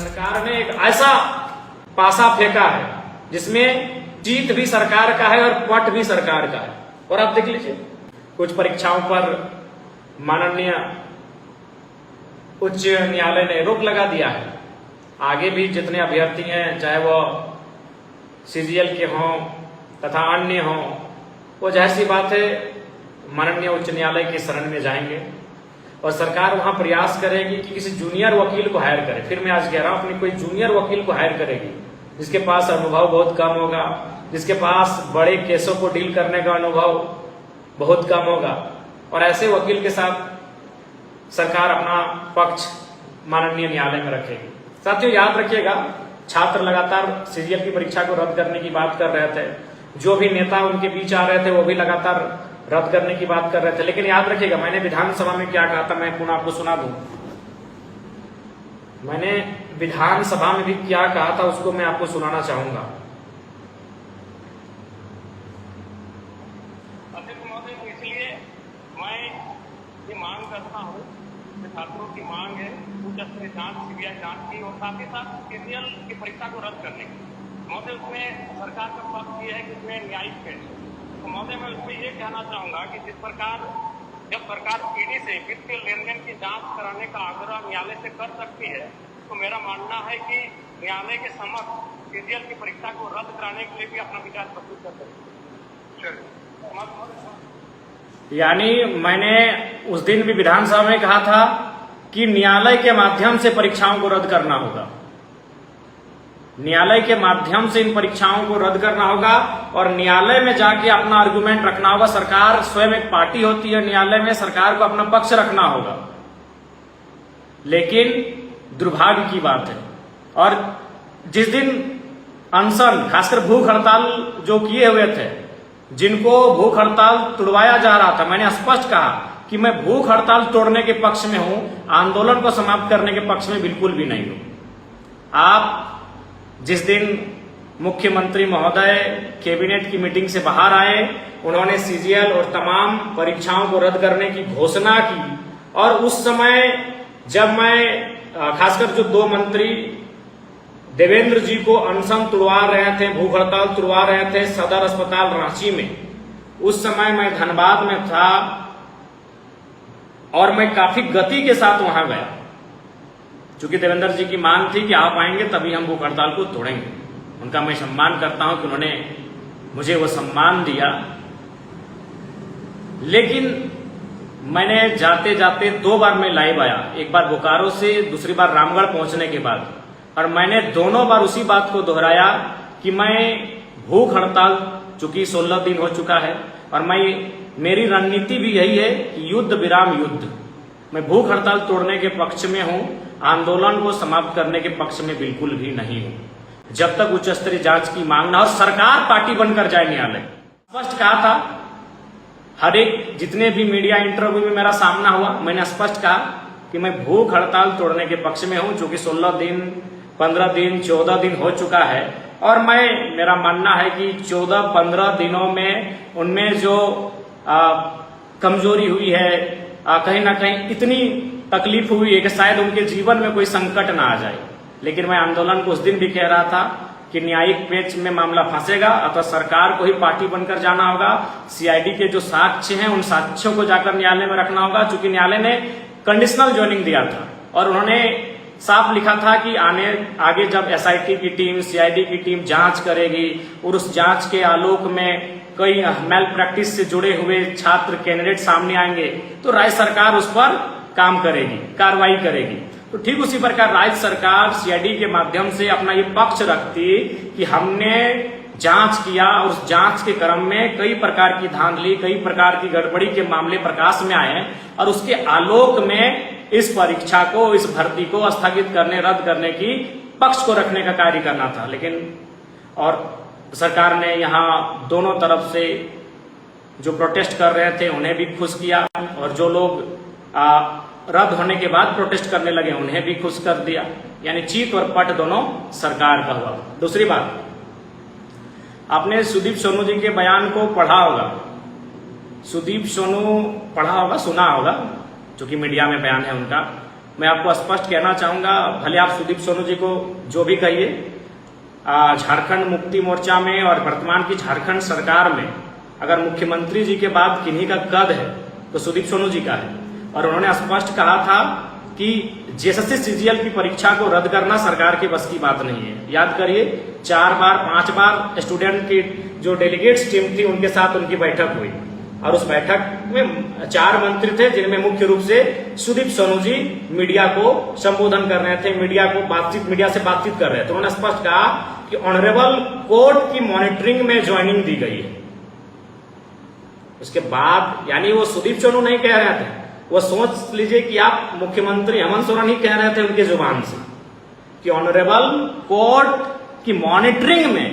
सरकार ने एक ऐसा पासा फेंका है जिसमें जीत भी सरकार का है और पट भी सरकार का है। और आप देख लीजिए, कुछ परीक्षाओं पर माननीय उच्च न्यायालय ने रोक लगा दिया है। आगे भी जितने अभ्यर्थी हैं, चाहे वो सीजीएल के हों तथा अन्य हों, वो जाहिर सी बात है माननीय उच्च न्यायालय की शरण में जाएंगे और सरकार वहां प्रयास करेगी कि किसी जूनियर वकील को हायर करे। फिर मैं आज कह रहा हूं, अपनी कोई जूनियर वकील को हायर करेगी जिसके पास अनुभव बहुत कम होगा, जिसके पास बड़े केसों को डील करने का अनुभव बहुत कम होगा, और ऐसे वकील के साथ सरकार अपना पक्ष माननीय न्यायालय में रखेगी। साथियों, याद रखिएगा, छात्र लगातार सीजीएल की परीक्षा को रद्द करने की बात कर रहे थे। जो भी नेता उनके बीच आ रहे थे वो भी लगातार रद्द करने की बात कर रहे थे। लेकिन याद रखिएगा, मैंने विधानसभा में क्या कहा था, मैं पुनः आपको सुना दूं। मैंने विधानसभा में भी क्या कहा था उसको मैं आपको सुनाना चाहूंगा। अध्यक्ष महोदय, इसलिए मैं ये मांग करता हूँ कि छात्रों की मांग है उच्च स्तरीय जांच, सीबीआई जांच की, और साथ ही साथ सीजीएल की परीक्षा को रद्द करने की। महोदय, उसमें सरकार का पक्ष ये है कि उसमें न्यायिक पेश है। तो महोदय, मैं उसमें ये कहना चाहूंगा कि जिस प्रकार जब सरकार ईडी से वित्तीय लेन देन की जांच कराने का आग्रह न्यायालय से कर सकती है, तो मेरा मानना है कि न्यायालय के समक्ष सीजीएल की परीक्षा को रद्द कराने के लिए भी अपना विचार प्रस्तुत कर सकते हैं। यानी मैंने उस दिन भी विधानसभा में कहा था कि न्यायालय के माध्यम से परीक्षाओं को रद्द करना होगा। न्यायालय के माध्यम से इन परीक्षाओं को रद्द करना होगा और न्यायालय में जाके अपना आर्गुमेंट रखना होगा। सरकार स्वयं एक पार्टी होती है, न्यायालय में सरकार को अपना पक्ष रखना होगा। लेकिन दुर्भाग्य की बात है, और जिस दिन अनशन, खासकर भूख हड़ताल जो किए हुए थे, जिनको भूख हड़ताल तोड़वाया जा रहा था, मैंने स्पष्ट कहा कि मैं भूख हड़ताल तोड़ने के पक्ष में हूं, आंदोलन को समाप्त करने के पक्ष में बिल्कुल भी नहीं हूं। आप जिस दिन मुख्यमंत्री महोदय कैबिनेट की मीटिंग से बाहर आए, उन्होंने सीजीएल और तमाम परीक्षाओं को रद्द करने की घोषणा की, और उस समय जब मैं खासकर जो दो मंत्री देवेंद्र जी को अनशन तुड़वा रहे थे, भूख हड़ताल तुड़वा रहे थे सदर अस्पताल रांची में, उस समय मैं धनबाद में था और मैं काफी गति के साथ वहां गया, क्योंकि देवेंद्र जी की मांग थी कि आप आएंगे तभी हम भूख हड़ताल को तोड़ेंगे। उनका मैं सम्मान करता हूं कि उन्होंने मुझे वो सम्मान दिया। लेकिन मैंने जाते जाते 2 बार मैं लाइव आया, एक बार बोकारो से, दूसरी बार रामगढ़ पहुंचने के बाद, और मैंने दोनों बार उसी बात को दोहराया कि मैं भूख हड़ताल, चूंकि 16 दिन हो चुका है, और मेरी रणनीति भी यही है कि युद्ध विराम युद्ध। मैं भूख हड़ताल तोड़ने के पक्ष में हूं, आंदोलन को समाप्त करने के पक्ष में बिल्कुल भी नहीं हूं। जब तक उच्च स्तरीय जांच की मांग ना और सरकार पार्टी बनकर जाए न्यायालय। स्पष्ट कहा था, हर एक जितने भी मीडिया इंटरव्यू में मेरा सामना हुआ, मैंने स्पष्ट कहा कि मैं भूख हड़ताल तोड़ने के पक्ष में हूं, जो कि 16 दिन, 15 दिन, 14 दिन हो चुका है, और मेरा मानना है कि 14-15 दिनों में उनमें जो कमजोरी हुई है, कहीं ना कहीं इतनी तकलीफ हुई है कि शायद उनके जीवन में कोई संकट ना आ जाए। लेकिन मैं आंदोलन को उस दिन भी कह रहा था कि न्यायिक पेच में मामला फंसेगा, अतः सरकार को ही पार्टी बनकर जाना होगा। सीआईडी के जो साक्ष्य हैं, उन साक्ष्यों को जाकर न्यायालय में रखना होगा, क्योंकि न्यायालय ने कंडीशनल ज्वाइनिंग दिया था और उन्होंने साफ लिखा था कि आगे जब एसआईटी की टीम, सीआईडी की टीम जांच करेगी और उस जांच के आलोक में कई मैल प्रैक्टिस से जुड़े हुए छात्र कैंडिडेट सामने आएंगे तो राज्य सरकार उस पर काम करेगी, कार्रवाई करेगी। तो ठीक उसी प्रकार राज्य सरकार सीआईडी के माध्यम से अपना ये पक्ष रखती कि हमने जांच किया और उस जांच के क्रम में कई प्रकार की धांधली, कई प्रकार की गड़बड़ी के मामले प्रकाश में आए, और उसके आलोक में इस परीक्षा को, इस भर्ती को स्थगित करने, रद्द करने की पक्ष को रखने का कार्य करना था। लेकिन और सरकार ने यहाँ दोनों तरफ से जो प्रोटेस्ट कर रहे थे उन्हें भी खुश किया, और जो लोग रद्द होने के बाद प्रोटेस्ट करने लगे उन्हें भी खुश कर दिया। यानी चीत और पट दोनों सरकार का हुआ। दूसरी बात, आपने सुदीप सोनू जी के बयान को पढ़ा होगा, सुदीप सोनू पढ़ा होगा, सुना होगा, जो कि मीडिया में बयान है उनका। मैं आपको स्पष्ट कहना चाहूंगा, भले आप सुदीप सोनू जी को जो भी कहिए, झारखंड मुक्ति मोर्चा में और वर्तमान की झारखंड सरकार में अगर मुख्यमंत्री जी के बाद किन्हीं का कद है तो सुदीप सोनू जी का है। और उन्होंने स्पष्ट कहा था कि जेएसएससी सीजीएल की परीक्षा को रद्द करना सरकार के बस की बात नहीं है। याद करिए, 4 बार 5 बार स्टूडेंट की जो डेलीगेट्स टीम थी उनके साथ उनकी बैठक हुई और उस बैठक में 4 मंत्री थे, जिनमें मुख्य रूप से सुदीप सोनू जी मीडिया को संबोधन कर रहे थे, मीडिया से बातचीत कर रहे थे। उन्होंने स्पष्ट कहा कि ऑनरेबल कोर्ट की मॉनिटरिंग में ज्वाइनिंग दी गई है। उसके बाद यानी वो सुदीप सोनू नहीं कह रहे थे, वो सोच लीजिए कि आप मुख्यमंत्री हेमंत सोरेन ही कह रहे थे उनके जुबान से कि ऑनरेबल कोर्ट की मॉनिटरिंग में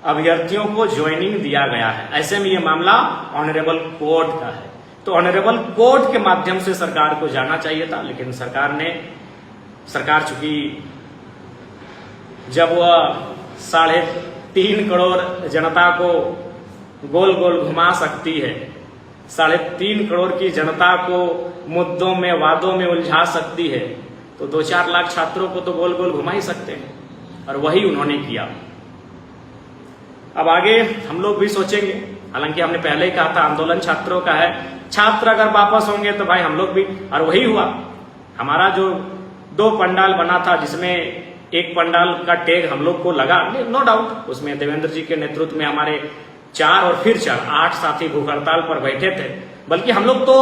अभ्यर्थियों को ज्वाइनिंग दिया गया है। ऐसे में ये मामला ऑनरेबल कोर्ट का है, तो ऑनरेबल कोर्ट के माध्यम से सरकार को जाना चाहिए था। लेकिन सरकार चूंकि जब वह 3.5 करोड़ जनता को गोल गोल घुमा सकती है, 3.5 करोड़ की जनता को मुद्दों में वादों में उलझा सकती है, तो 2-4 लाख छात्रों को तो गोल गोल घुमा ही सकते हैं, और वही उन्होंने किया। अब आगे हम लोग भी सोचेंगे, हालांकि हमने पहले ही कहा था आंदोलन छात्रों का है, छात्र अगर वापस होंगे तो भाई हम लोग भी, और वही हुआ। हमारा जो 2 पंडाल बना था, जिसमें एक पंडाल का टैग हम लोग को लगा, नो डाउट, उसमें देवेंद्र जी के नेतृत्व में हमारे 4 और फिर 8 साथी भूख हड़ताल पर बैठे थे। बल्कि हम लोग तो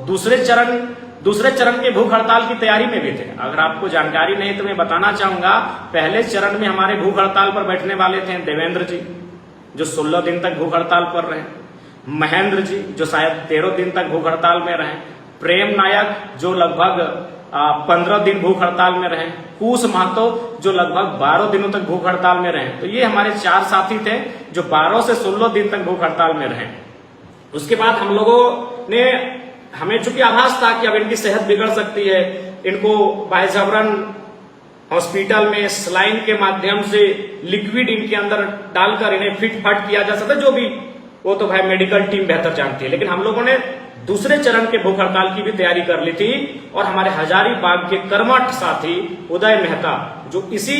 दूसरे चरण के भूख हड़ताल की तैयारी में भी थे। अगर आपको जानकारी नहीं तो मैं बताना चाहूंगा, पहले चरण में हमारे भूख हड़ताल पर बैठने वाले थे देवेंद्र जी, जो 16 दिन तक भूख हड़ताल पर रहे, महेंद्र जी जो शायद 13 दिन तक भूख हड़ताल में रहे, प्रेम नायक जो लगभग 15 दिन भूख हड़ताल में रहे, कुश महतो जो लगभग 12 दिनों तक भूख हड़ताल में रहे। तो ये हमारे 4 साथी थे जो 12 से 16 दिन तक भूख हड़ताल में रहे। उसके बाद हम लोगों ने, हमें चूंकि आभास था कि अब इनकी सेहत बिगड़ सकती है, इनको बायजबरन हॉस्पिटल में सलाइन के माध्यम से लिक्विड इनके अंदर डालकर इन्हें फिट फाट किया जा सकता है, जो भी, वो तो भाई मेडिकल टीम बेहतर जानती है। लेकिन हम लोगों ने दूसरे चरण के भूख हड़ताल की भी तैयारी कर ली थी, और हमारे हजारीबाग के कर्मठ साथी उदय मेहता, जो इसी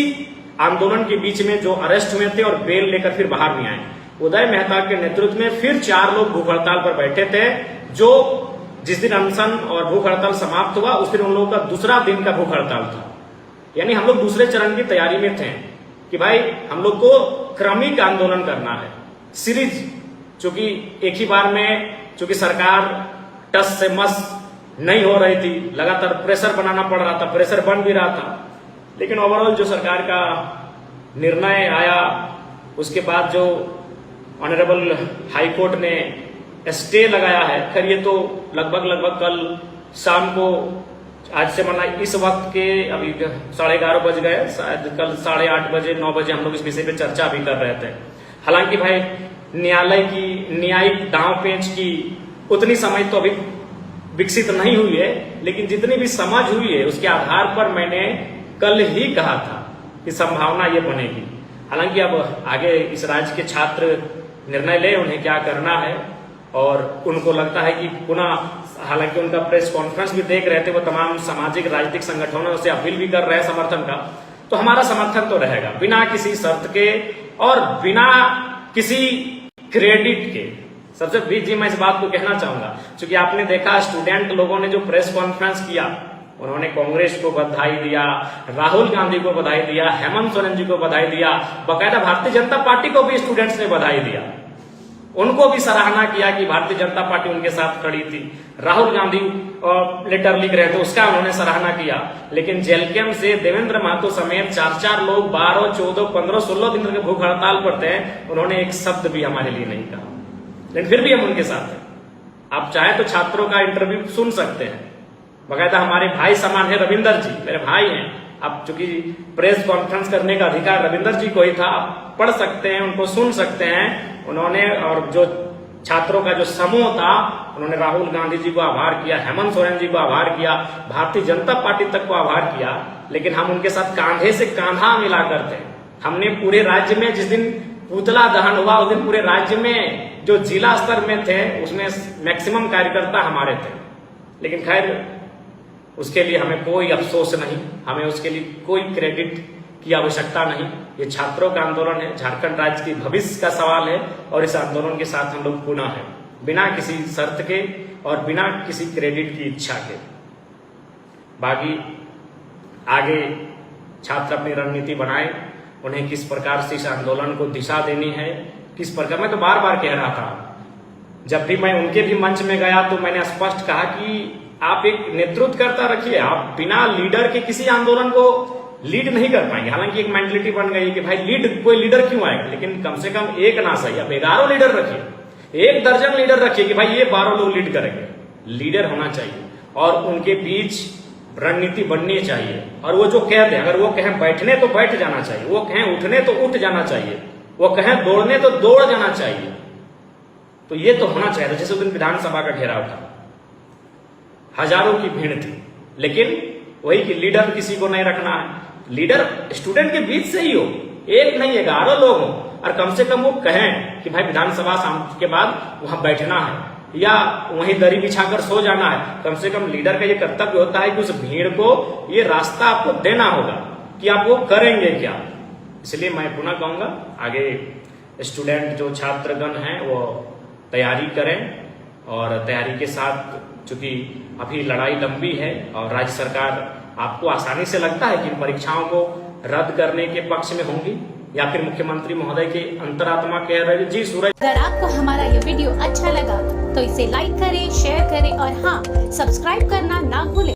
आंदोलन के बीच में जो अरेस्ट हुए थे और बेल लेकर फिर बाहर नहीं आए, उदय मेहता के नेतृत्व में फिर 4 लोग भूख हड़ताल पर बैठे थे। जो जिस दिन अनशन और भूख हड़ताल समाप्त हुआ उस दिन उन लोगों का दूसरा दिन का भूख हड़ताल था। यानी हम लोग दूसरे चरण की तैयारी में थे कि भाई हम लोग को क्रमिक आंदोलन करना है, सीरीज, चूंकि एक ही बार में, चूंकि सरकार टस से मस नहीं हो रही थी, लगातार प्रेशर बनाना पड़ रहा था, प्रेशर बन भी रहा था। लेकिन ओवरऑल जो सरकार का निर्णय आया, उसके बाद जो ऑनरेबल हाई कोर्ट ने स्टे लगाया है, खैर ये तो लगभग कल शाम को, आज से माना इस वक्त के अभी 11:30 बज गए, शायद कल 8:30 बजे 9 बजे हम लोग इस विषय पे चर्चा भी कर रहे थे। हालांकि भाई न्यायालय की न्यायिक दांव पेंच की उतनी समझ तो अभी विकसित नहीं हुई है, लेकिन जितनी भी समझ हुई है उसके आधार पर मैंने कल ही कहा था कि संभावना ये बनेगी। हालांकि अब आगे इस राज्य के छात्र निर्णय ले उन्हें क्या करना है, और उनको लगता है कि पुनः, हालांकि उनका प्रेस कॉन्फ्रेंस भी देख रहे थे, वो तमाम सामाजिक राजनीतिक संगठनों से अपील भी कर रहे हैं समर्थन का, तो हमारा समर्थन तो रहेगा बिना किसी शर्त के और बिना किसी क्रेडिट के। सबसे बीच मैं इस बात को कहना चाहूंगा, क्योंकि आपने देखा स्टूडेंट लोगों ने जो प्रेस कॉन्फ्रेंस किया, उन्होंने कांग्रेस को बधाई दिया, राहुल गांधी को बधाई दिया, हेमंत सोरेन जी को बधाई दिया, बकायदा भारतीय जनता पार्टी को भी स्टूडेंट्स ने बधाई दिया, उनको भी सराहना किया कि भारतीय जनता पार्टी उनके साथ खड़ी थी। राहुल गांधी लेटर लिख रहे थे, उसका उन्होंने सराहना किया। लेकिन जेलकेम से देवेंद्र महतो समेत 4 लोग 12, 14, 15, 16 दिन के भूख हड़ताल पर थे, उन्होंने एक शब्द भी हमारे लिए नहीं कहा, लेकिन फिर भी हम उनके साथ हैं। आप चाहे तो छात्रों का इंटरव्यू सुन सकते हैं, बकायदा हमारे भाई समान है रविंदर जी, मेरे भाई हैं। अब चूंकि प्रेस कॉन्फ्रेंस करने का अधिकार रविंदर जी को ही था, आप पढ़ सकते हैं, उनको सुन सकते हैं। उन्होंने, और जो छात्रों का जो समूह था, उन्होंने राहुल गांधी जी को आभार किया, हेमंत सोरेन जी को आभार किया, भारतीय जनता पार्टी तक को आभार किया। लेकिन हम उनके साथ कांधे से कांधा मिलाकर थे। हमने पूरे राज्य में, जिस दिन पुतला दहन हुआ उस दिन पूरे राज्य में जो जिला स्तर में थे उसमें मैक्सिमम कार्यकर्ता हमारे थे। लेकिन खैर उसके लिए हमें कोई अफसोस नहीं, हमें उसके लिए कोई क्रेडिट की आवश्यकता नहीं। ये छात्रों का आंदोलन है, झारखंड राज्य के भविष्य का सवाल है और इस आंदोलन के साथ हम लोग पुनः हैं, बिना किसी शर्त के और बिना किसी क्रेडिट की इच्छा के। बाकी आगे छात्र अपनी रणनीति बनाए, उन्हें किस प्रकार से इस आंदोलन को दिशा देनी है, किस प्रकार। मैं तो बार बार कह रहा था, जब भी मैं उनके भी मंच में गया तो मैंने स्पष्ट कहा कि आप एक नेतृत्वकर्ता रखिए, आप बिना लीडर के किसी आंदोलन को लीड नहीं कर पाएंगे। हालांकि एक मेंटलिटी बन गई कि भाई कोई लीडर क्यों आएगा, लेकिन कम से कम एक ना सही आप 11 लीडर रखिए, 1 दर्जन लीडर रखिए कि भाई ये 12 लोग लीड करेंगे। लीडर होना चाहिए और उनके बीच रणनीति बननी चाहिए। और वो जो कह दें, अगर वो कहें बैठने तो बैठ जाना चाहिए, वो कहें उठने तो उठ जाना चाहिए, वो कहें दौड़ने तो दौड़ जाना चाहिए। तो ये तो होना चाहिए। जैसे उस दिन विधानसभा का घेराव था, हजारों की भीड़ थी, लेकिन वही कि लीडर किसी को नहीं रखना है। लीडर स्टूडेंट के बीच से ही हो, एक नहीं 11 लोग हो, और कम से कम वो कहें कि भाई विधानसभा शाम के बाद वहां बैठना है या वहीं दरी बिछाकर सो जाना है। कम से कम लीडर का ये कर्तव्य होता है कि उस भीड़ को ये रास्ता आपको देना होगा कि आप वो करेंगे क्या। इसलिए मैं पुनः कहूंगा, आगे स्टूडेंट जो छात्रगण हैं वो तैयारी करें, और तैयारी के साथ, चूंकि अभी लड़ाई लंबी है और राज्य सरकार आपको आसानी से लगता है कि इन परीक्षाओं को रद्द करने के पक्ष में होंगी, या फिर मुख्यमंत्री महोदय के अंतरात्मा कह रहे हैं जी सूरज। अगर आपको हमारा ये वीडियो अच्छा लगा तो इसे लाइक करें, शेयर करें और हाँ, सब्सक्राइब करना ना भूलें।